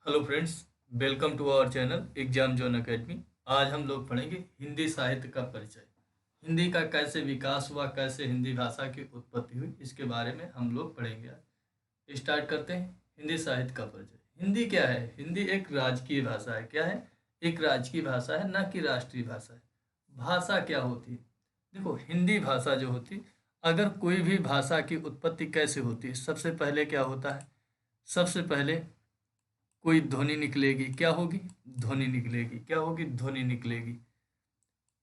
Hello friends, welcome to our channel exam zone academy. आज हम लोग पढ़ेंगे हिंदी साहित्य का परिचय। हिंदी का कैसे विकास हुआ, कैसे हिंदी भाषा की उत्पत्ति हुई, इसके बारे में हम लोग पढ़ेंगे। आज स्टार्ट करते हैं। हिंदी साहित्य का परिचय। हिंदी क्या है? हिंदी एक राजकीय भाषा है। क्या है? एक राजकीय भाषा है, ना कि राष्ट्रीय भाषा है। भाषा क्या होती है? देखो, हिंदी भाषा जो होती है, अगर कोई भी भाषा की उत्पत्ति कैसे होती है, सबसे पहले क्या होता है? सबसे पहले कोई ध्वनि निकलेगी। क्या होगी? ध्वनि निकलेगी। क्या होगी? ध्वनि निकलेगी।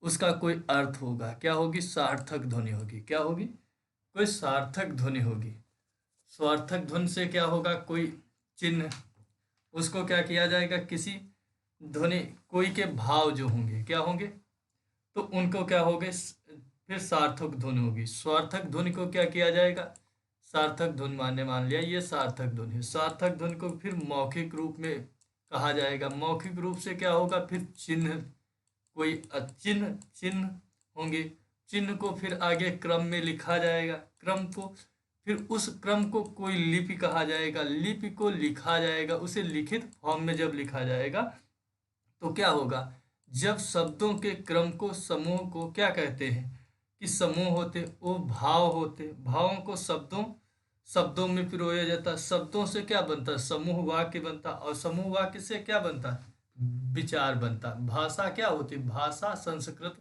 उसका कोई अर्थ होगा। क्या होगी? सार्थक ध्वनि होगी। क्या होगी? कोई सार्थक ध्वनि होगी। स्वार्थक ध्वनि से क्या होगा? कोई चिन्ह। उसको क्या किया जाएगा? किसी ध्वनि, कोई के भाव जो होंगे, क्या होंगे? तो उनको क्या होगे? फिर सार्थक ध्वनि होगी। स्वार्थक ध्वनि को क्या किया जाएगा? सार्थक धुन मान लिया, ये सार्थक धुन है। सार्थक धुन को फिर मौखिक रूप में कहा जाएगा। मौखिक रूप से क्या होगा? फिर चिन्ह, कोई चिन्ह चिन्ह होंगे। चिन्ह को फिर आगे क्रम में लिखा जाएगा। क्रम को फिर उस क्रम को कोई लिपि कहा जाएगा। लिपि को लिखा जाएगा। उसे लिखित फॉर्म में जब लिखा जाएगा तो क्या होगा? जब शब्दों के क्रम को, समूह को क्या कहते हैं कि समूह होते, वो भाव होते। भावों को शब्दों शब्दों में पिरोया जाता है। शब्दों से क्या बनता है? समूह वाक्य बनता है। और समूह वाक्य से क्या बनता है? विचार बनता है। भाषा क्या होती है? भाषा संस्कृत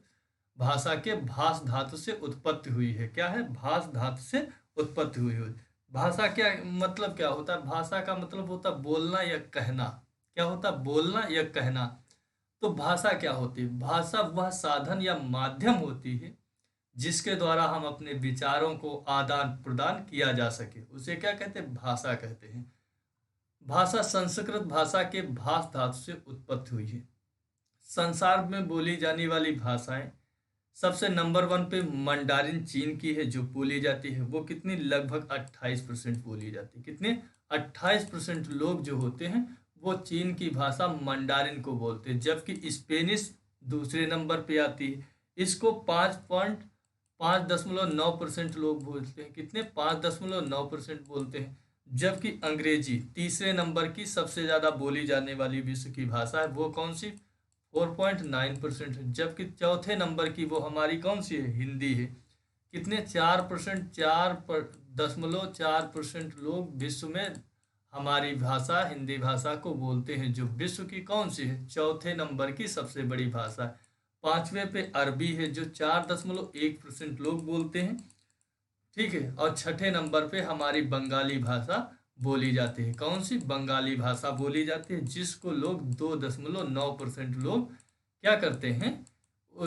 भाषा के भाष धातु से उत्पत्ति हुई है। क्या है? भाष धातु से उत्पत्ति हुई है। भाषा क्या मतलब, क्या होता है? भाषा का मतलब होता है बोलना या कहना। क्या होता है? बोलना या कहना। तो भाषा क्या होती है? भाषा वह साधन या माध्यम होती है जिसके द्वारा हम अपने विचारों को आदान प्रदान किया जा सके, उसे क्या कहते हैं? भाषा कहते हैं। भाषा संस्कृत भाषा के भाष धातु से उत्पत्ति हुई है। संसार में बोली जाने वाली भाषाएं, सबसे नंबर 1 पे मंडारिन चीन की है जो बोली जाती है। वो कितनी? लगभग 28% बोली जाती है। कितने? 28% लोग जो होते हैं वो चीन की भाषा मंडारिन को बोलते हैं। जबकि स्पेनिश दूसरे नंबर पे आती है। इसको 5.9% लोग बोलते हैं। कितने? 5.9% बोलते हैं। जबकि अंग्रेजी तीसरे नंबर की सबसे ज्यादा बोली जाने वाली विश्व की भाषा है। वो कौन सी? 4.9% है। जबकि चौथे नंबर की वो हमारी कौन सी है? हिंदी है। कितने? 4%, 4.4% लोग विश्व में हमारी भाषा हिंदी भाषा को बोलते हैं, जो विश्व की कौन सी है? चौथे नंबर की सबसे बड़ी भाषा है। पांचवे पे अरबी है जो 4.1% लोग बोलते हैं। ठीक है। और छठे नंबर पे हमारी बंगाली भाषा बोली जाती है। कौन सी? बंगाली भाषा बोली जाती है, जिसको लोग 2.9% लोग क्या करते हैं? वो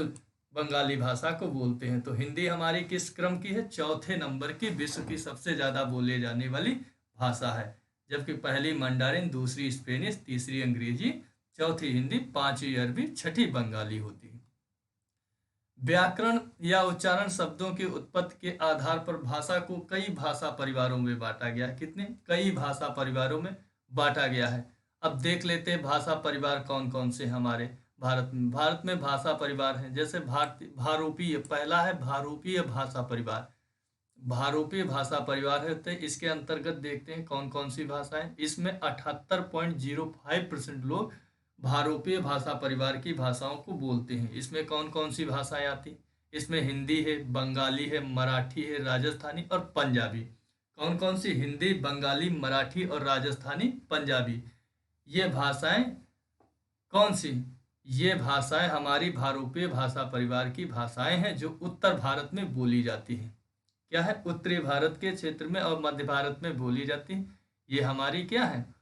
बंगाली भाषा को बोलते हैं। तो हिंदी हमारी किस क्रम की है? चौथे नंबर की विश्व की सबसे ज्यादा बोले जाने वाली भाषा है। जबकि पहली मंडारिन, दूसरी स्पेनिश, तीसरी अंग्रेजी, चौथी हिंदी, पांचवी अरबी, छठी बंगाली होती है। व्याकरण या उच्चारण शब्दों की उत्पत्ति के आधार पर भाषा को कई भाषा परिवारों में बांटा गया है। कितने? कई भाषा परिवारों में बांटा गया है। अब देख लेते हैं भाषा परिवार कौन कौन से हमारे भारत में। भारत में भाषा परिवार हैं, जैसे भारतीय भारूपीय, पहला है भारूपीय भाषा परिवार। भारूपीय भाषा परिवार है, तो इसके अंतर्गत देखते हैं कौन कौन सी भाषाएं। इसमें 78.05% लोग भारूपीय भाषा परिवार की भाषाओं को बोलते हैं। इसमें कौन कौन सी भाषाएं आती? इसमें हिंदी है, बंगाली है, मराठी है, राजस्थानी और पंजाबी। कौन कौन सी? हिंदी, बंगाली, मराठी और राजस्थानी, पंजाबी। ये भाषाएं कौन सी? ये भाषाएं हमारी भारूपीय भाषा परिवार की भाषाएं हैं जो उत्तर भारत में बोली जाती हैं। क्या है? उत्तरी भारत के क्षेत्र में और मध्य भारत में बोली जाती है। ये हमारी क्या है?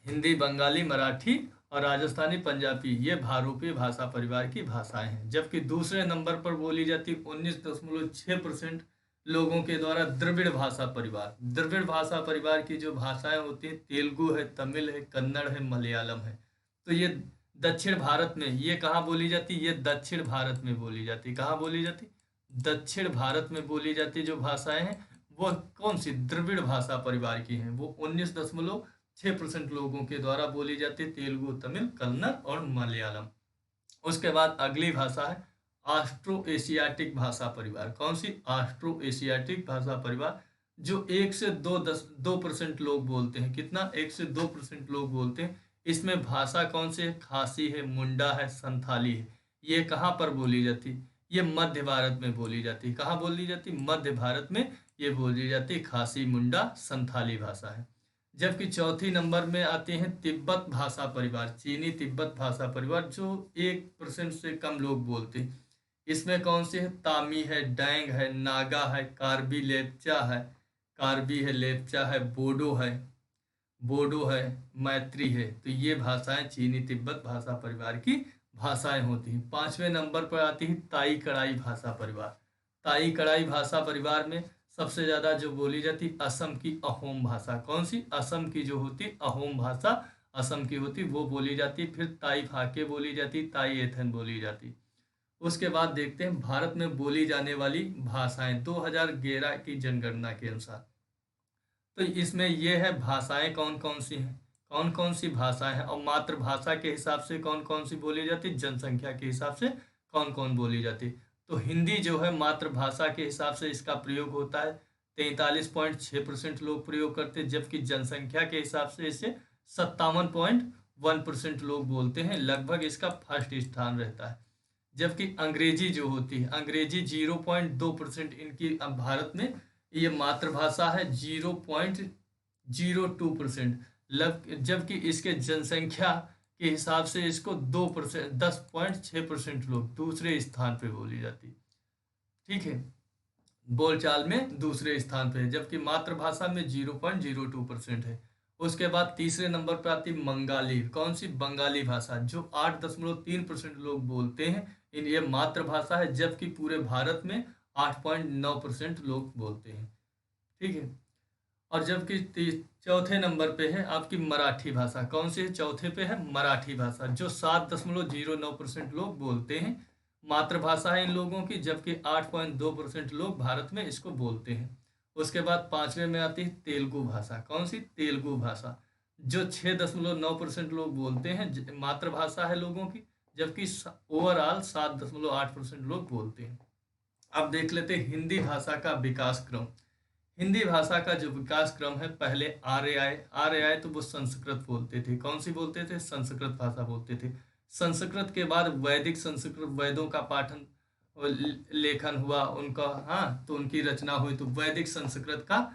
हिंदी, बंगाली, मराठी और राजस्थानी, पंजाबी, ये भारूपीय भाषा परिवार की भाषाएं हैं। जबकि दूसरे नंबर पर बोली जाती 19.6% लोगों के द्वारा द्रविड़ भाषा परिवार। द्रविड़ भाषा परिवार की जो भाषाएं होती हैं, तेलुगु है, तमिल है, कन्नड़ है, मलयालम है। तो ये दक्षिण भारत में, ये कहाँ बोली जाती? ये दक्षिण भारत में बोली जाती। कहाँ बोली जाती? दक्षिण भारत में बोली जाती जो भाषाएं हैं वो कौन सी? द्रविड़ भाषा परिवार की हैं। वो 19.6% लोगों के द्वारा बोली जाती है। तेलुगु, तमिल, कन्नड़ और मलयालम। उसके बाद अगली भाषा है ऑस्ट्रो एशियाटिक भाषा परिवार। कौन सी? ऑस्ट्रो एशियाटिक भाषा परिवार। जो 1 से 2% लोग बोलते हैं। कितना? 1 से 2% लोग बोलते हैं। इसमें भाषा कौन सी है? खासी है, मुंडा है, संथाली है। ये कहाँ पर बोली जाती? ये मध्य भारत में बोली जाती है। कहाँ बोली जाती? मध्य भारत में ये बोली जाती है। खासी, मुंडा, संथाली भाषा है। जबकि चौथी नंबर में आते हैं तिब्बत भाषा परिवार, चीनी तिब्बत भाषा परिवार, जो 1% से कम लोग बोलते हैं। इसमें कौन से है? तामी है, डैंग है, नागा है, कार्बी लेप्चा है, कार्बी है, लेप्चा है, बोडो है, मैत्री है। तो ये भाषाएं चीनी तिब्बत भाषा परिवार की भाषाएं होती हैं। 5वें नंबर पर आती है ताई कड़ाई भाषा परिवार। ताई कड़ाई भाषा परिवार में सबसे ज्यादा जो बोली जाती असम की अहोम भाषा। कौन सी? असम की जो होती अहोम भाषा असम की होती, वो बोली जाती। फिर ताई फाके बोली जाती, ताई एथन बोली जाती। उसके बाद देखते हैं भारत में बोली जाने वाली भाषाएं 2011 की जनगणना के अनुसार। तो इसमें ये है भाषाएं कौन कौन सी हैं, कौन कौन सी भाषाएं हैं, और मातृभाषा के हिसाब से कौन कौन सी बोली जाती, जनसंख्या के हिसाब से कौन कौन बोली जाती। तो हिंदी जो है मातृभाषा के हिसाब से इसका प्रयोग होता है, 43.6% लोग प्रयोग करते हैं। जबकि जनसंख्या के हिसाब से इसे 57.1% लोग बोलते हैं। लगभग इसका फर्स्ट स्थान रहता है। जबकि अंग्रेजी जो होती है, अंग्रेजी 0.2% इनकी भारत में ये मातृभाषा है, 0.02%। जबकि इसके जनसंख्या के हिसाब से इसको 2%, 10.6% लोग दूसरे स्थान पे बोली जाती। ठीक है, बोलचाल में दूसरे स्थान पे है, जबकि मातृभाषा में 0.02% है। उसके बाद तीसरे नंबर पर आती बंगाली। कौन सी? बंगाली भाषा, जो 8.3% लोग बोलते हैं। इन ये मातृभाषा है, जबकि पूरे भारत में 8.9% लोग बोलते हैं। ठीक है, और जबकि चौथे नंबर पे है आपकी मराठी भाषा। कौन सी है? चौथे पे है मराठी भाषा, जो 7.09% लोग बोलते हैं। मातृभाषा है इन लोगों की, जबकि 8.2% लोग भारत में इसको बोलते हैं। उसके बाद 5वें में आती है तेलुगु भाषा। कौन सी? तेलुगु भाषा, जो 6.9% लोग बोलते हैं। मातृभाषा है लोगों की, जबकि ओवरऑल 7.8% लोग बोलते हैं। अब देख लेते हैं हिंदी भाषा का विकास क्रम। हिंदी भाषा का जो विकास क्रम है, पहले आर्य आए तो वो संस्कृत बोलते थे। कौन सी बोलते थे? संस्कृत भाषा बोलते थे। संस्कृत के बाद वैदिक संस्कृत, वेदों का पाठन लेखन हुआ उनका, हाँ, तो उनकी रचना हुई, तो वैदिक संस्कृत का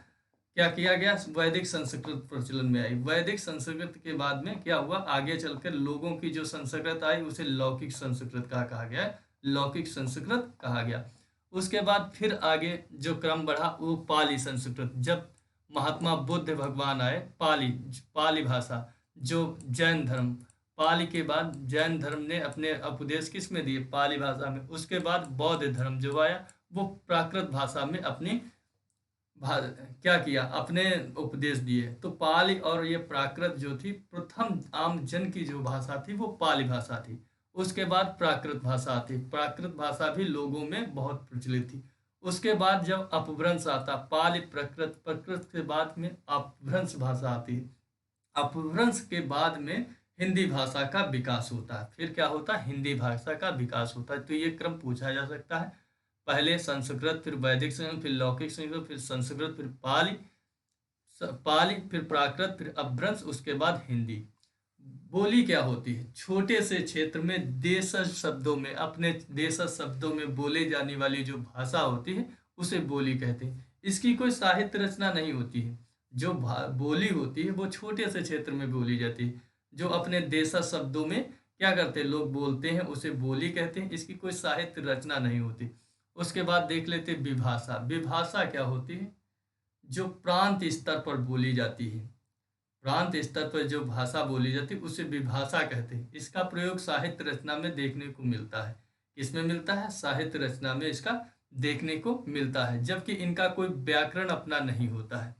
क्या किया गया? वैदिक संस्कृत प्रचलन में आई। वैदिक संस्कृत के बाद में क्या हुआ? आगे चलकर लोगों की जो संस्कृत आई उसे लौकिक संस्कृत कहा गया, लौकिक संस्कृत कहा गया। उसके बाद फिर आगे जो क्रम बढ़ा वो पाली संस्कृत। जब महात्मा बुद्ध भगवान आए, पाली भाषा, जो जैन धर्म, पाली के बाद जैन धर्म ने अपने उपदेश किस में दिए? पाली भाषा में। उसके बाद बौद्ध धर्म जो आया वो प्राकृत भाषा में अपनी क्या किया? अपने उपदेश दिए। तो पाली और ये प्राकृत जो थी, प्रथम आम जन की जो भाषा थी वो पाली भाषा थी। उसके बाद प्राकृत भाषा आती। प्राकृत भाषा भी लोगों में बहुत प्रचलित थी। उसके बाद जब अपभ्रंश आता, पाली प्रकृत, प्रकृत के बाद में अपभ्रंश भाषा आती है। अपभ्रंश के बाद में हिंदी भाषा का विकास होता है। फिर क्या होता है? हिंदी भाषा का विकास होता है। तो ये क्रम पूछा जा सकता है, पहले संस्कृत, फिर वैदिक संस्कृत, फिर लौकिक संस्कृत, फिर संस्कृत, फिर पाली, फिर प्राकृत, फिर अपभ्रंश, उसके बाद हिंदी। बोली क्या होती है? छोटे से क्षेत्र में देशज शब्दों में, अपने देशज शब्दों में बोले जाने वाली जो भाषा होती है उसे बोली कहते हैं। इसकी कोई साहित्य रचना नहीं होती है। जो बोली होती है वो छोटे से क्षेत्र में बोली जाती है, जो अपने देशज शब्दों में क्या करते हैं लोग बोलते हैं, उसे बोली कहते हैं। इसकी कोई साहित्य रचना नहीं होती। उसके बाद देख लेते विभाषा। विभाषा क्या होती है? जो प्रांत स्तर पर बोली जाती है, प्रांत स्तर पर जो भाषा बोली जाती है उसे विभाषा कहते हैं। इसका प्रयोग साहित्य रचना में देखने को मिलता है। किसमें मिलता है? साहित्य रचना में इसका देखने को मिलता है, जबकि इनका कोई व्याकरण अपना नहीं होता है।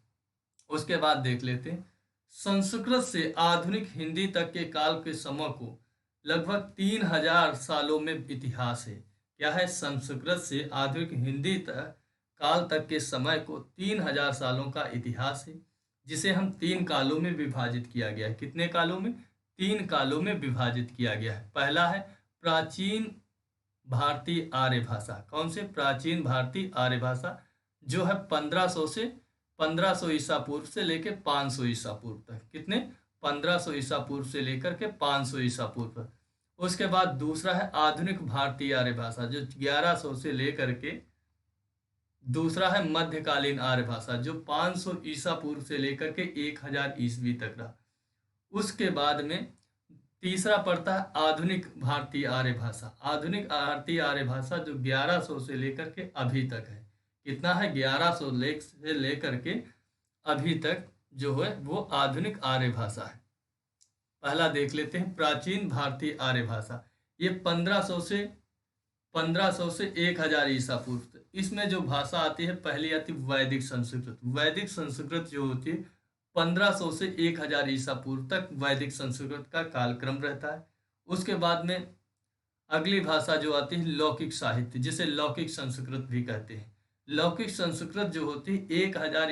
उसके बाद देख लेते हैं संस्कृत से आधुनिक हिंदी तक के काल के समय को लगभग 3000 सालों में इतिहास है। क्या है? संस्कृत से आधुनिक हिंदी काल तक के समय को 3000 सालों का इतिहास है, जिसे हम 3 कालों में विभाजित किया गया है। कितने कालों में? 3 कालों में विभाजित किया गया है। पहला है प्राचीन भारतीय आर्य भाषा। कौन से? प्राचीन भारतीय आर्य भाषा, जो है 1500 से 1500 ईसा पूर्व से लेकर 500 ईसा पूर्व तक। कितने? 1500 ईसा पूर्व से लेकर के 500 ईसा पूर्व तक। उसके बाद दूसरा है आधुनिक भारतीय आर्य भाषा, जो 1100 से लेकर के, दूसरा है मध्यकालीन आर्य भाषा जो 500 ईसा पूर्व से लेकर के 1000 ईस्वी तक रहा। उसके बाद में तीसरा पड़ता है आधुनिक भारतीय आर्य भाषा। आधुनिक भारतीय आर्य भाषा जो 1100 से लेकर के अभी तक है। कितना है? 1100 से लेकर के अभी तक जो है वो आधुनिक आर्य भाषा है। पहला देख लेते हैं प्राचीन भारतीय आर्य भाषा। ये 1500 से 1000 ईसा पूर्व। इसमें जो भाषा आती है, पहली आती है वैदिक संस्कृत। वैदिक संस्कृत जो होती है 1500 से 1000 ईसा पूर्व तक वैदिक संस्कृत का कालक्रम रहता है। उसके बाद में अगली भाषा जो आती है लौकिक साहित्य, जिसे लौकिक संस्कृत भी कहते हैं। लौकिक संस्कृत जो होती है 1000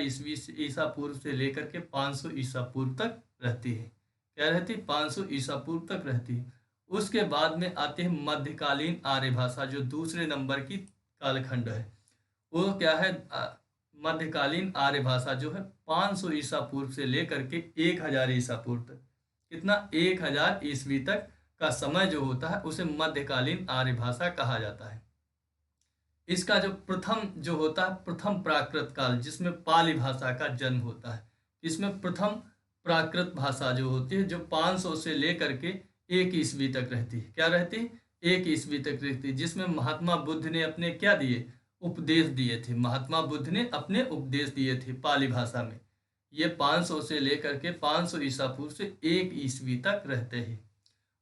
ईसा पूर्व से लेकर के 500 ईसा पूर्व तक रहती है। क्या रहती है? 500 ईसा पूर्व तक रहती है। उसके बाद में आते हैं मध्यकालीन आर्य भाषा, जो दूसरे नंबर की कालखंड है। वो क्या है? मध्यकालीन आर्य भाषा जो है 500 ईसा पूर्व से लेकर के 1000 ईसा पूर्व तक। कितना? 1000 ईस्वी तक का समय जो होता है उसे मध्यकालीन आर्य भाषा कहा जाता है। इसका जो प्रथम जो होता है प्रथम प्राकृत काल, जिसमें पाली भाषा का जन्म होता है। इसमें प्रथम प्राकृत भाषा जो होती है जो 500 से लेकर के 1 ईस्वी तक रहती है। क्या रहती है? 1 ईस्वी तक रहती है, जिसमें महात्मा बुद्ध ने अपने क्या दिए? उपदेश दिए थे। महात्मा बुद्ध ने अपने उपदेश दिए थे पाली भाषा में। ये 500 से लेकर के 500 ईसा पूर्व से 1 ईस्वी तक रहते हैं।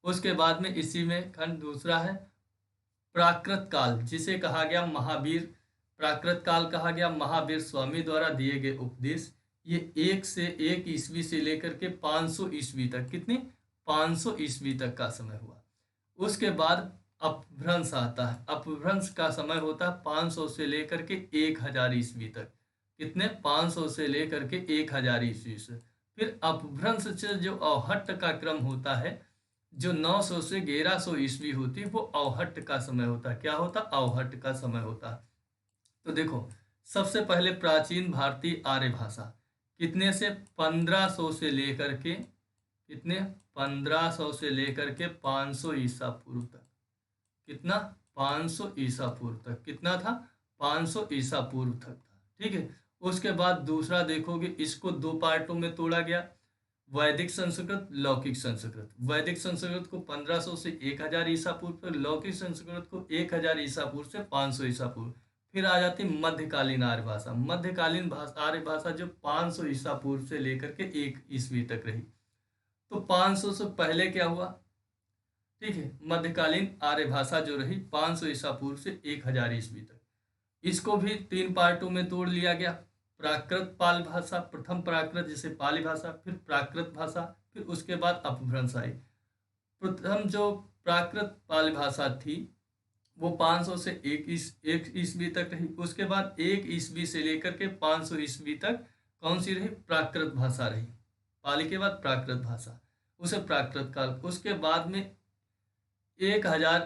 उसके बाद में इसी में खंड दूसरा है प्राकृत काल, जिसे कहा गया महावीर। प्राकृत काल कहा गया महावीर स्वामी द्वारा दिए गए उपदेश। ये 1 ईस्वी से लेकर के 500 ईस्वी तक। कितने? 500 ईस्वी तक का समय हुआ। उसके बाद अपभ्रंश आता है। अपभ्रंश का समय होता है 500 से लेकर के 1000 ईस्वी तक। कितने? 500 से लेकर के 1000 ईस्वी से। फिर अपभ्रंश से जो अवहट्ट का क्रम होता है, जो 900 से 1100 ईस्वी होती है, वो अवहट्ट का समय होता है। क्या होता? अवहट्ट का समय होता है। तो देखो, सबसे पहले प्राचीन भारतीय आर्य भाषा कितने से? 1500 से लेकर के कितने? 1500 से लेकर के 500 ईसा पूर्व तक। कितना? 500 ईसा पूर्व तक। कितना था? 500 ईसा पूर्व तक था। ठीक है। उसके बाद दूसरा देखोगे, इसको 2 पार्टों में तोड़ा गया, वैदिक संस्कृत, लौकिक संस्कृत। वैदिक संस्कृत को 1500 से 1000 ईसा पूर्व तक, लौकिक संस्कृत को 1000 ईसा पूर्व से 500 ईसा पूर्व। फिर आ जाती मध्यकालीन आर्य भाषा। मध्यकालीन आर्य भाषा जो 500 ईसा पूर्व से लेकर के 1 ईस्वी तक रही। तो 500 से पहले क्या हुआ? ठीक है, मध्यकालीन आर्य भाषा जो रही 500 ईसा पूर्व से 1000 ईस्वी तक। इसको भी 3 पार्टों में तोड़ लिया गया। प्राकृत पाल भाषा, प्रथम प्राकृत जिसे पाली भाषा, फिर प्राकृत भाषा, फिर उसके बाद अपभ्रंश आई। प्रथम जो प्राकृत पाली भाषा थी वो 500 से 1 ईस्वी तक रही। उसके बाद 1 ईस्वी से लेकर के 500 ईस्वी तक कौन सी रही? प्राकृत भाषा रही। पाली के बाद प्राकृत भाषा, उसे प्राकृत काल। उसके बाद में 1000,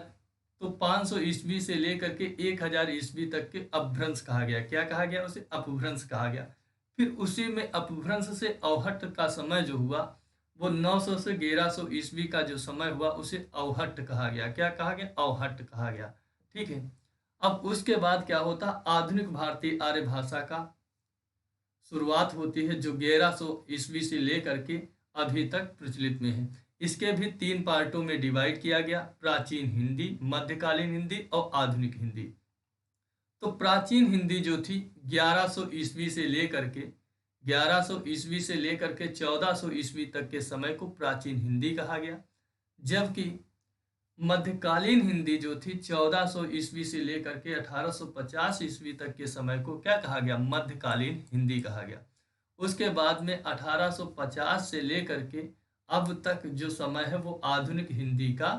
तो 500 ईस्वी से लेकर के 1000 ईस्वी तक के अपभ्रंश कहा गया। क्या कहा गया? उसे अपभ्रंश कहा गया। फिर उसी में अपभ्रंश से अवहट्ट का समय जो हुआ वो 900 से 1100 ईस्वी का जो समय हुआ उसे अवहट्ट कहा गया। क्या कहा गया? अवहट्ट कहा गया। ठीक है। अब उसके बाद क्या होता? आधुनिक भारतीय आर्य भाषा का शुरुआत होती है, जो 1100 ईस्वी से लेकर के अभी तक प्रचलित में है। इसके भी 3 पार्टों में डिवाइड किया गया, प्राचीन हिंदी, मध्यकालीन हिंदी और आधुनिक हिंदी। तो प्राचीन हिंदी जो थी 1100 ईस्वी से लेकर के 1400 ईस्वी तक के समय को प्राचीन हिंदी कहा गया। जबकि मध्यकालीन हिंदी जो थी 1400 ईस्वी से लेकर के 1850 ईस्वी तक के समय को क्या कहा गया? मध्यकालीन हिंदी कहा गया। उसके बाद में 1850 से लेकर के अब तक जो समय है वो आधुनिक हिंदी का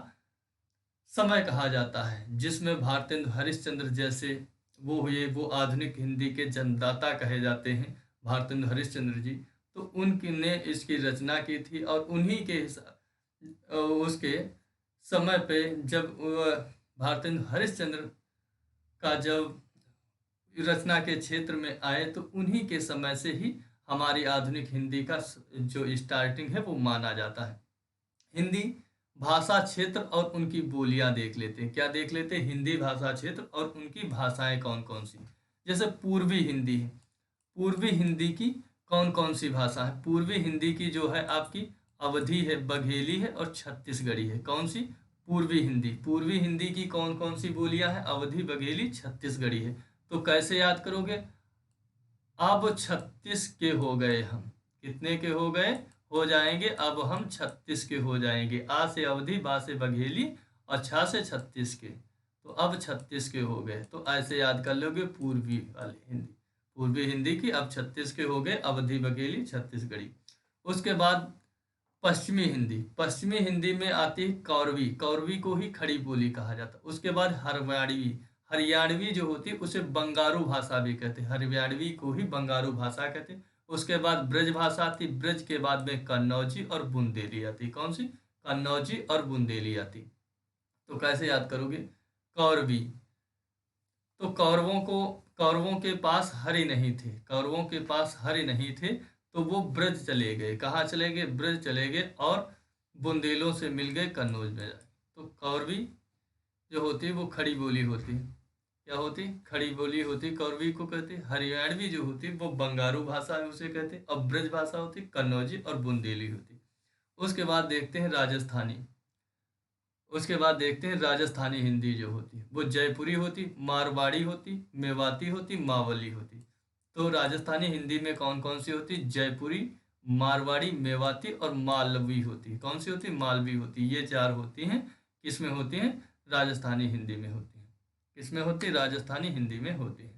समय कहा जाता है, जिसमें भारतेंदु हरिश्चंद्र जैसे वो हुए, वो आधुनिक हिंदी के जन्मदाता कहे जाते हैं, भारतेंदु हरिश्चंद्र जी। तो उनकी ने इसकी रचना की थी और उन्हीं के उसके समय पे जब भारतेंदु हरिश्चंद्र का जब रचना के क्षेत्र में आए तो उन्हीं के समय से ही हमारी आधुनिक हिंदी का जो स्टार्टिंग है वो माना जाता है। हिंदी भाषा क्षेत्र और उनकी बोलियां देख लेते हैं। क्या देख लेते हैं? हिंदी भाषा क्षेत्र और उनकी भाषाएं कौन कौन सी। जैसे पूर्वी हिंदी है। पूर्वी हिंदी की कौन कौन सी भाषा है? पूर्वी हिंदी की जो है आपकी अवधी है, बघेली है और छत्तीसगढ़ी है। कौन सी? पूर्वी हिंदी। पूर्वी हिंदी की कौन कौन सी बोलियां हैं? अवधी, बघेली, छत्तीसगढ़ी है। तो कैसे याद करोगे? अब 36 के हो गए हम। कितने के हो गए? हो जाएंगे अब हम 36 के हो जाएंगे। आ से अवधि, बा से बघेली और छा से 36 के। तो अब 36 के हो गए। तो ऐसे याद कर लोगे पूर्वी वाली हिंदी। पूर्वी हिंदी की अब 36 के हो गए, अवधि, बघेली, छत्तीसगढ़ी। उसके बाद पश्चिमी हिंदी। पश्चिमी हिंदी में आती है कौरवी। कौरवी को ही खड़ी बोली कहा जाता है। उसके बाद हरियाणवी। हरियाणवी जो होती है उसे बंगारू भाषा भी कहते हैं। हरियाणवी को ही बंगारू भाषा कहते हैं। उसके बाद ब्रज भाषा आती। ब्रज के बाद में कन्नौजी और बुंदेली आती। कौन सी? कन्नौजी और बुंदेली आती। तो कैसे याद करोगे? कौरवी। तो कौरवों के पास हरि नहीं थे। कौरवों के पास हरि नहीं थे तो वो ब्रज चले गए। कहाँ चले गए? ब्रज चले गए और बुंदेलों से मिल गए, कन्नौज में जाए। तो कौरवी जो होती है वो खड़ी बोली होती है। क्या होती? खड़ी बोली होती। कौरवी को कहते हैं। हरियाणवी जो होती है वो बंगारू भाषा है, उसे कहते हैं। और ब्रज भाषा होती है कन्नौजी और बुंदेली होती। उसके बाद देखते हैं राजस्थानी। उसके बाद देखते हैं राजस्थानी हिंदी जो होती है वो जयपुरी होती, मारवाड़ी होती, मेवाती होती, मावली होती। तो राजस्थानी हिंदी में कौन कौन सी होती? जयपुरी, मारवाड़ी, मेवाती और मालवी होती। कौन सी होती? मालवी होती। ये चार होती हैं। किसमें होती हैं? राजस्थानी हिंदी में होती हैं। किसमें होती? राजस्थानी हिंदी में होती है।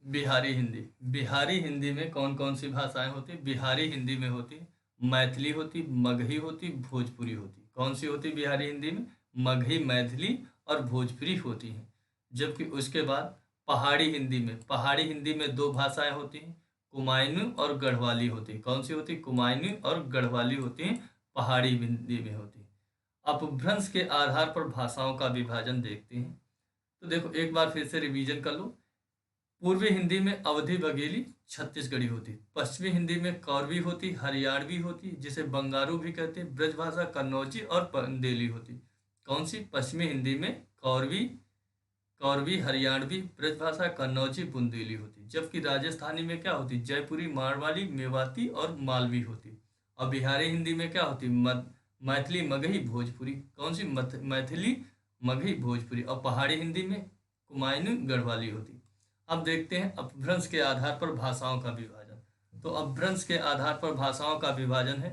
बिहारी हिंदी। बिहारी हिंदी में कौन कौन सी भाषाएं होती? बिहारी हिंदी में होती मैथिली होती, मगही होती, भोजपुरी होती। कौन सी होती बिहारी हिंदी में? मगही, मैथिली और भोजपुरी होती हैं। जबकि उसके बाद पहाड़ी हिंदी में दो भाषाएं होती हैं, कुमायूनी और गढ़वाली होती है। कौन सी होती? कुमायूनी और गढ़वाली होती हैं, पहाड़ी हिंदी में होती है। अपभ्रंश के आधार पर भाषाओं का विभाजन देखते हैं। तो देखो एक बार फिर से रिवीजन कर लो। पूर्वी हिंदी में अवधी, बघेली, छत्तीसगढ़ी होती। पश्चिमी हिंदी में कौरवी होती, हरियाणवी होती जिसे बंगारू भी कहते हैं, ब्रजभाषा कन्नौजी और बंदेली होती। कौन सी? पश्चिमी हिंदी में कौरवी, हरियाणवी, ब्रजभाषा कन्नौजी, बुंदेली होती। जबकि राजस्थानी में क्या होती? जयपुरी, मारवाड़ी, मेवाती और मालवी होती। और बिहारी हिंदी में क्या होती? मैथिली, मगही, भोजपुरी। कौन सी? मैथिली, मगही, भोजपुरी। और पहाड़ी हिंदी में कुमायूनी, गढ़वाली होती। अब देखते हैं अपभ्रंश के आधार पर भाषाओं का विभाजन। तो अपभ्रंश के आधार पर भाषाओं का विभाजन है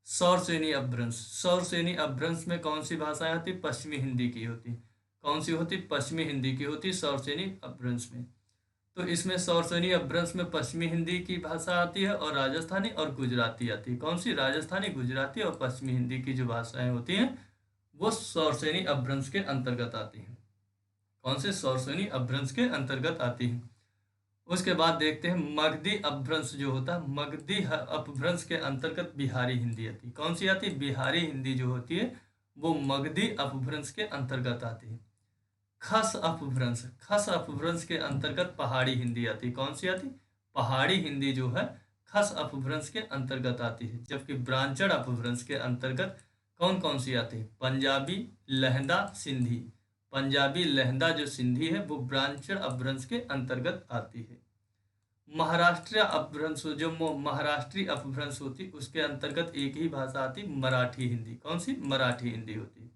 सौर श्रेणी अपभ्रंश। सौर श्रेणी अपभ्रंश में कौन सी भाषाएं होती? पश्चिमी हिंदी की होती। कौन सी होती? पश्चिमी हिंदी की होती सौरसेनी अपभ्रंश में। तो इसमें सौरसेनी अपभ्रंश में पश्चिमी हिंदी की भाषा आती है और राजस्थानी और गुजराती आती है। कौन सी? राजस्थानी, गुजराती और पश्चिमी हिंदी की जो भाषाएं होती हैं वो सौरसेनी अपभ्रंश के अंतर्गत आती हैं। कौन से? सौरसेनी अपभ्रंश के अंतर्गत आती हैं। उसके बाद देखते हैं मगधी अपभ्रंश जो होता है, मगधी अपभ्रंश के अंतर्गत बिहारी हिंदी आती है। कौन सी आती है? बिहारी हिंदी जो होती है वो मगधी अपभ्रंश के अंतर्गत आती है। खस अपभ्रंश, खस अपभ्रंश के अंतर्गत पहाड़ी हिंदी आती है। कौन सी आती? पहाड़ी हिंदी जो है खस अपभ्रंश के अंतर्गत आती है। जबकि ब्राह्मण अपभ्रंश के अंतर्गत कौन कौन सी आती है? पंजाबी, लहंदा, सिंधी। पंजाबी, लहंदा जो सिंधी है वो ब्राह्मण अपभ्रंश के अंतर्गत आती है। महाराष्ट्र अपभ्रंश, जो महाराष्ट्री अपभ्रंश होती उसके अंतर्गत एक ही भाषा आती, मराठी हिंदी। कौन सी? मराठी हिंदी होती।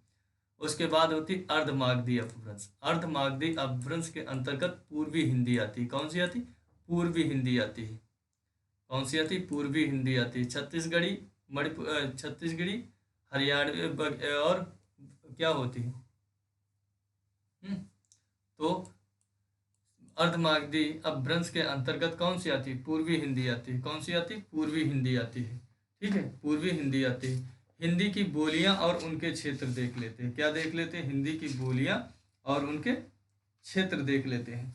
उसके बाद होती अर्धमागधी अपभ्रंश। अर्धमागधी अपभ्रंश के अंतर्गत पूर्वी हिंदी आती। कौन सी आती? पूर्वी हिंदी आती है। कौन सी आती? पूर्वी हिंदी आती है। छत्तीसगढ़ी, मणिपुर, छत्तीसगढ़ी, हरियाणवी और क्या होती है? तो अर्धमागधी अपभ्रंश के अंतर्गत कौन सी आती है? पूर्वी हिंदी आती है। कौन सी आती? पूर्वी हिंदी आती है। ठीक है, पूर्वी हिंदी आती है। हिंदी की बोलियां और उनके क्षेत्र देख लेते हैं। क्या देख लेते हैं? हिंदी की बोलियां और उनके क्षेत्र देख लेते हैं।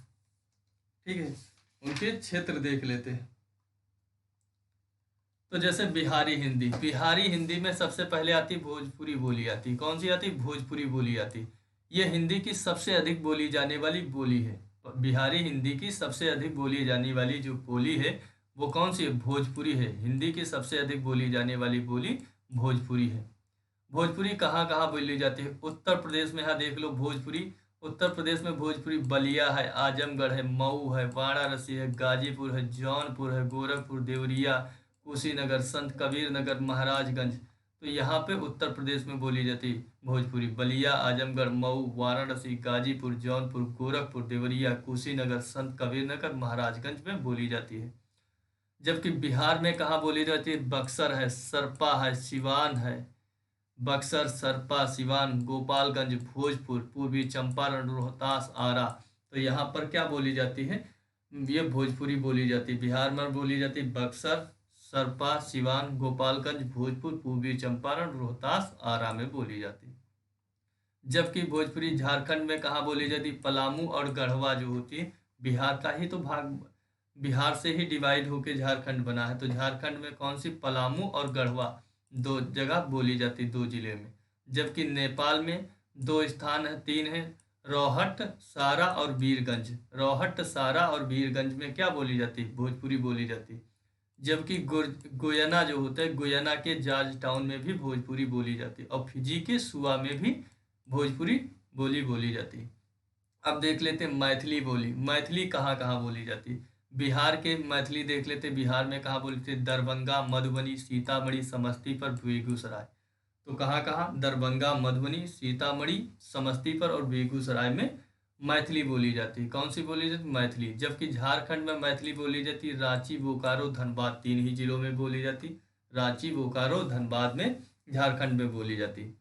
ठीक है, उनके क्षेत्र देख लेते हैं। तो जैसे बिहारी हिंदी, बिहारी हिंदी में सबसे पहले आती भोजपुरी बोली आती। कौन सी आती? भोजपुरी बोली आती। यह हिंदी की सबसे अधिक बोली जाने वाली बोली है। बिहारी हिंदी की सबसे अधिक बोली जाने वाली जो बोली है वो कौन सी है? भोजपुरी है। हिंदी की सबसे अधिक बोली जाने वाली बोली भोजपुरी है। भोजपुरी कहाँ कहाँ बोली जाती है? उत्तर प्रदेश में। यहाँ देख लो भोजपुरी, उत्तर प्रदेश में भोजपुरी बलिया है, आजमगढ़ है, मऊ है, वाराणसी है, गाजीपुर है, जौनपुर है, गोरखपुर, देवरिया, कुशीनगर, संत कबीर नगर, महाराजगंज। तो यहाँ पे उत्तर प्रदेश में बोली जाती है भोजपुरी। बलिया, आजमगढ़, मऊ, वाराणसी, गाजीपुर, जौनपुर, गोरखपुर, देवरिया, कुशीनगर, संत कबीर नगर, महाराजगंज में बोली जाती है। जबकि बिहार में कहाँ बोली जाती है? बक्सर है, सरपा है, सिवान है। बक्सर, सरपा, सिवान, गोपालगंज, भोजपुर, पूर्वी चंपारण, रोहतास, आरा। तो यहाँ पर क्या बोली जाती है? ये भोजपुरी बोली जाती है। बिहार में बोली जाती है बक्सर, सरपा, सिवान, गोपालगंज, भोजपुर, पूर्वी चंपारण, रोहतास, आरा में बोली जाती है। जबकि भोजपुरी झारखंड में कहाँ बोली जाती? पलामू और गढ़वा जो होती है, बिहार का ही तो भाग, बिहार से ही डिवाइड होके झारखंड बना है। तो झारखंड में कौन सी? पलामू और गढ़वा दो जगह बोली जाती, दो जिले में। जबकि नेपाल में दो स्थान है, तीन है, रोहट, सारा और वीरगंज। रोहट, सारा और वीरगंज में क्या बोली जाती है? भोजपुरी बोली जाती। जबकि गुयाना जो होता है, गुयाना के जॉर्ज टाउन में भी भोजपुरी बोली जाती है और फिजी के सुआ में भी भोजपुरी बोली जाती है। अब देख लेते हैं मैथिली बोली। मैथिली कहाँ कहाँ बोली जाती है? बिहार के मैथिली देख लेते हैं। बिहार में कहाँ बोलते हैं? दरभंगा, मधुबनी, सीतामढ़ी, समस्तीपुर, बेगूसराय। तो कहाँ कहाँ? दरभंगा, मधुबनी, सीतामढ़ी, समस्तीपुर और बेगूसराय में मैथिली बोली जाती है। कौन सी बोली जाती? मैथिली। जबकि झारखंड में मैथिली बोली जाती है रांची, बोकारो, धनबाद, तीन ही जिलों में बोली जाती। रांची, बोकारो, धनबाद में झारखंड में बोली जाती।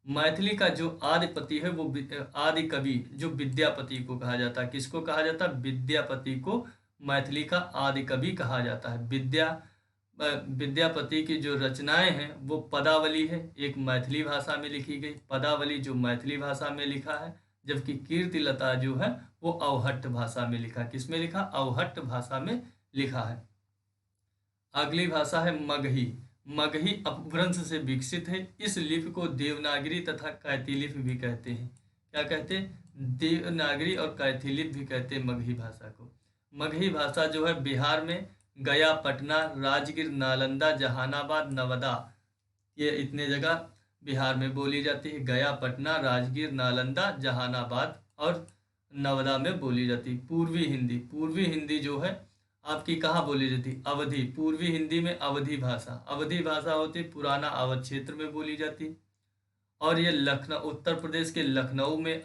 मैथिली का जो आदिपति है वो आदि कवि जो विद्यापति को कहा जाता है। किसको कहा जाता है? विद्यापति को मैथिली का आदि कवि कहा जाता है। विद्यापति की जो रचनाएं हैं वो पदावली है, एक मैथिली भाषा में लिखी गई पदावली जो मैथिली भाषा में लिखा है। जबकि कीर्तिलता जो है वो अवहट्ट भाषा में लिखा। किस में लिखा? अवहट्ट भाषा में लिखा है। अगली भाषा है मगही। मगही अपभ्रंश से विकसित है। इस लिपि को देवनागरी तथा कैथी लिपि भी कहते हैं। क्या कहते हैं? देवनागरी और कैथी लिपि भी कहते हैं मगही भाषा को। मगही भाषा जो है बिहार में गया, पटना, राजगीर, नालंदा, जहानाबाद, नवादा, ये इतने जगह बिहार में बोली जाती है। गया, पटना, राजगीर, नालंदा, जहानाबाद और नवादा में बोली जाती है। पूर्वी हिंदी, पूर्वी हिंदी जो है आपकी कहाँ बोली जाती? अवधी। पूर्वी हिंदी में अवधी भाषा, अवधी भाषा होती पुराना अवध क्षेत्र में बोली जाती। और ये लखनऊ, उत्तर प्रदेश के लखनऊ में,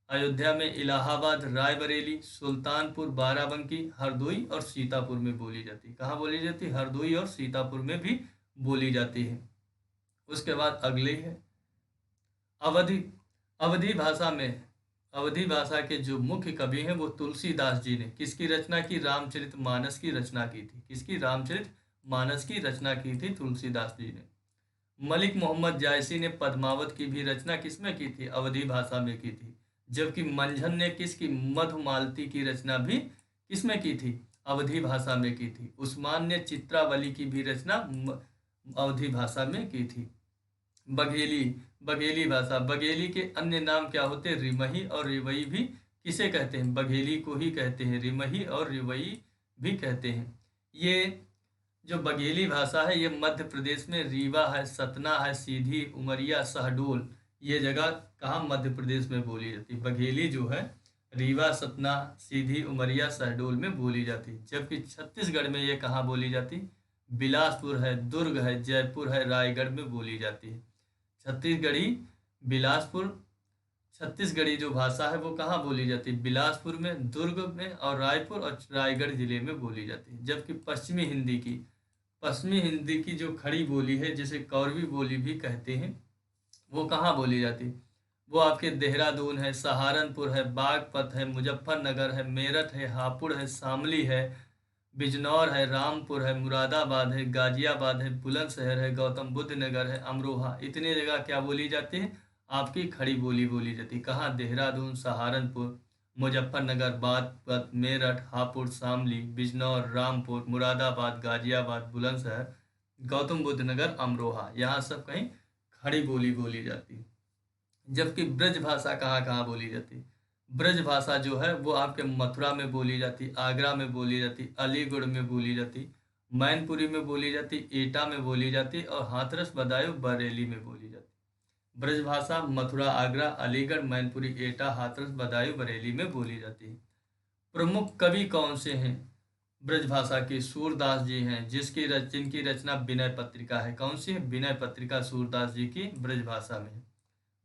अयोध्या में, इलाहाबाद, रायबरेली, सुल्तानपुर, बाराबंकी, हरदोई और सीतापुर में बोली जाती। कहाँ बोली जाती? हरदोई और सीतापुर में भी बोली जाती है। उसके बाद अगली है अवधी। अवधी भाषा के जो मुख्य कवि हैं वो तुलसीदास जी ने किसकी रचना की? रामचरितमानस की रचना की थी। किसकी? रामचरितमानस की रचना की थी तुलसीदास जी ने। मलिक मोहम्मद जायसी ने पद्मावत की भी रचना किसमें की थी? अवधी भाषा में की थी। जबकि मंझन ने किसकी? मधुमालती की रचना भी किसमें की थी? अवधी भाषा में की थी। उस्मान ने चित्रावली की भी रचना अवधी भाषा में की थी। बघेली बघेली भाषा, बघेली के अन्य नाम क्या होते हैं? रिमही और रिवई भी किसे कहते हैं? बघेली को ही कहते हैं, रिमही और रिवई भी कहते हैं। ये जो बघेली भाषा है ये मध्य प्रदेश में रीवा है, सतना है, सीधी, उमरिया, शहडोल, ये जगह कहाँ? मध्य प्रदेश में बोली जाती है। बघेली जो है रीवा, सतना, सीधी, उमरिया, शहडोल में बोली जाती है। जबकि छत्तीसगढ़ में ये कहाँ बोली जाती? बिलासपुर है, दुर्ग है, जयपुर है, रायगढ़ में बोली जाती है। छत्तीसगढ़ी बिलासपुर छत्तीसगढ़ी जो भाषा है वो कहाँ बोली जाती है? बिलासपुर में, दुर्ग में और रायपुर और रायगढ़ जिले में बोली जाती है। जबकि पश्चिमी हिंदी की जो खड़ी बोली है जिसे कौरवी बोली भी कहते हैं, वो कहाँ बोली जाती है? वो आपके देहरादून है, सहारनपुर है, बागपत है, मुजफ्फरनगर है, मेरठ है, हापुड़ है, शामली है, बिजनौर है, रामपुर है, मुरादाबाद है, गाजियाबाद है, बुलंदशहर है, गौतम बुद्ध नगर है, अमरोहा, इतनी जगह क्या बोली जाती है? आपकी खड़ी बोली बोली जाती है। कहाँ? देहरादून, सहारनपुर, मुजफ्फरनगर, बागपत, मेरठ, हापुड़, शामली, बिजनौर, रामपुर, मुरादाबाद, गाजियाबाद, बुलंदशहर, गौतम बुद्ध नगर, अमरोहा, यहाँ सब कहीं खड़ी बोली बोली जाती है। जबकि ब्रज भाषा कहाँ कहाँ बोली जाती है? ब्रज भाषा जो है वो आपके मथुरा में बोली जाती, आगरा में बोली जाती, अलीगढ़ में बोली जाती, मैनपुरी में बोली जाती, एटा में बोली जाती और हाथरस, बदायूं, बरेली में बोली जाती। ब्रज भाषा मथुरा, आगरा, अलीगढ़, मैनपुरी, एटा, हाथरस, बदायूं, बरेली में बोली जाती है। प्रमुख कवि कौन से हैं ब्रज भाषा के? सूरदास जी हैं, जिनकी रचना विनय पत्रिका है। कौन सी है? विनय पत्रिका सूरदास जी की ब्रज भाषा में।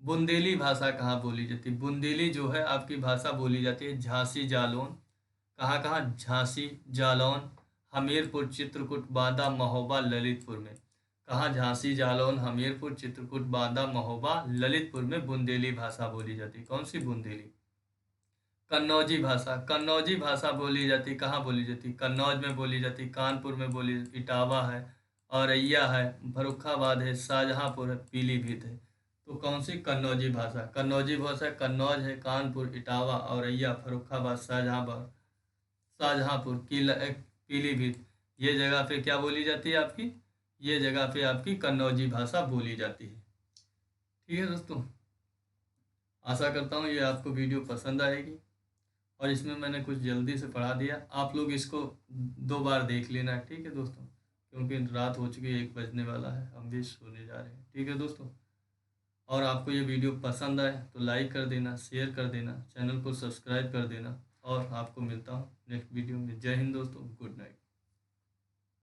बुंदेली भाषा कहाँ बोली जाती है? बुंदेली जो है आपकी भाषा बोली जाती है झांसी, जालौन। कहाँ कहाँ? झांसी, जालौन, हमीरपुर, चित्रकूट, बांदा, महोबा, ललितपुर में। कहाँ? झांसी, जालौन, हमीरपुर, चित्रकूट, बांदा, महोबा, ललितपुर में बुंदेली भाषा बोली जाती है। कौन सी? बुंदेली। कन्नौजी भाषा बोली जाती, कहाँ बोली जाती? कन्नौज में बोली जाती, कानपुर में बोली जाती, इटावा है, औरैया है, फर्रुखाबाद है, शाहजहांपुर है, पीलीभीत है। तो कौन सी? कन्नौजी भाषा कन्नौज है, कानपुर, इटावा, औरैया, फर्रुखाबाद, शाहजहांपुर, पीलीभीत, ये जगह पे क्या बोली जाती है आपकी? ये जगह पे आपकी कन्नौजी भाषा बोली जाती है। ठीक है दोस्तों, आशा करता हूँ ये आपको वीडियो पसंद आएगी और इसमें मैंने कुछ जल्दी से पढ़ा दिया। आप लोग इसको 2 बार देख लेना, ठीक है दोस्तों, क्योंकि रात हो चुकी है, 1 बजने वाला है, हम भी सोने जा रहे हैं। ठीक है दोस्तों, और आपको ये वीडियो पसंद आए तो लाइक कर देना, शेयर कर देना, चैनल को सब्सक्राइब कर देना और आपको मिलता हूँ नेक्स्ट वीडियो में। जय हिंद दोस्तों, गुड नाइट।